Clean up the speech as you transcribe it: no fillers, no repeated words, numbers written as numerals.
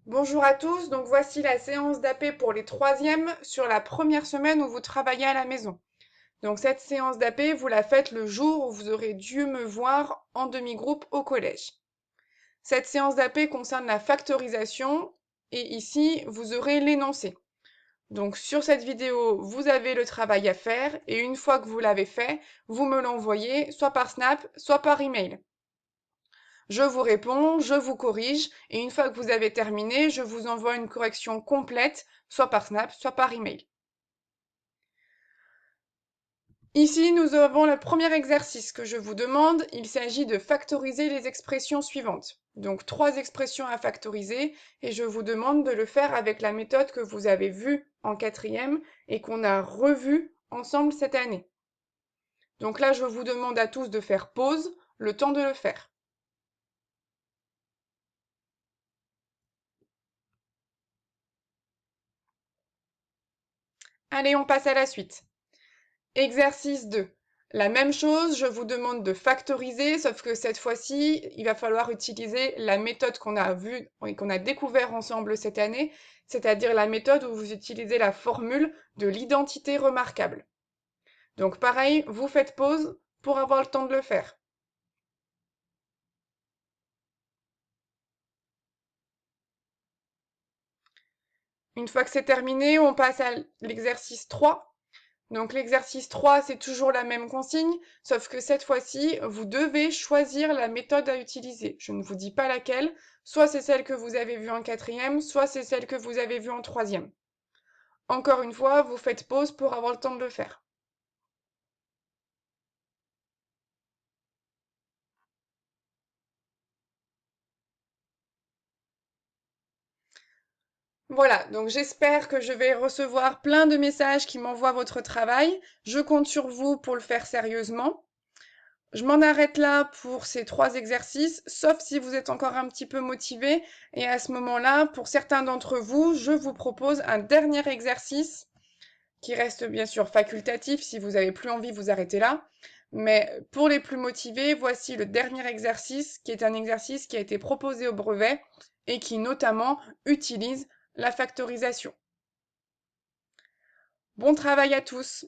Bonjour à tous, donc voici la séance d'AP pour les troisièmes sur la première semaine où vous travaillez à la maison. Donc cette séance d'AP, vous la faites le jour où vous aurez dû me voir en demi-groupe au collège. Cette séance d'AP concerne la factorisation et ici, vous aurez l'énoncé. Donc sur cette vidéo, vous avez le travail à faire et une fois que vous l'avez fait, vous me l'envoyez soit par Snap, soit par email. Je vous réponds, je vous corrige, et une fois que vous avez terminé, je vous envoie une correction complète, soit par Snap, soit par email. Ici, nous avons le premier exercice que je vous demande. Il s'agit de factoriser les expressions suivantes. Donc, 3 expressions à factoriser, et je vous demande de le faire avec la méthode que vous avez vue en quatrième et qu'on a revue ensemble cette année. Donc là, je vous demande à tous de faire pause, le temps de le faire. Allez, on passe à la suite. Exercice 2. La même chose, je vous demande de factoriser, sauf que cette fois-ci, il va falloir utiliser la méthode qu'on a vue et qu'on a découvert ensemble cette année, c'est-à-dire la méthode où vous utilisez la formule de l'identité remarquable. Donc pareil, vous faites pause pour avoir le temps de le faire. Une fois que c'est terminé, on passe à l'exercice 3. Donc l'exercice 3, c'est toujours la même consigne, sauf que cette fois-ci, vous devez choisir la méthode à utiliser. Je ne vous dis pas laquelle, soit c'est celle que vous avez vue en quatrième, soit c'est celle que vous avez vue en troisième. Encore une fois, vous faites pause pour avoir le temps de le faire. Voilà, donc j'espère que je vais recevoir plein de messages qui m'envoient votre travail. Je compte sur vous pour le faire sérieusement. Je m'en arrête là pour ces 3 exercices, sauf si vous êtes encore un petit peu motivé. Et à ce moment-là, pour certains d'entre vous, je vous propose un dernier exercice qui reste bien sûr facultatif. Si vous n'avez plus envie, vous arrêtez là. Mais pour les plus motivés, voici le dernier exercice, qui est un exercice qui a été proposé au brevet et qui notamment utilise la factorisation. Bon travail à tous!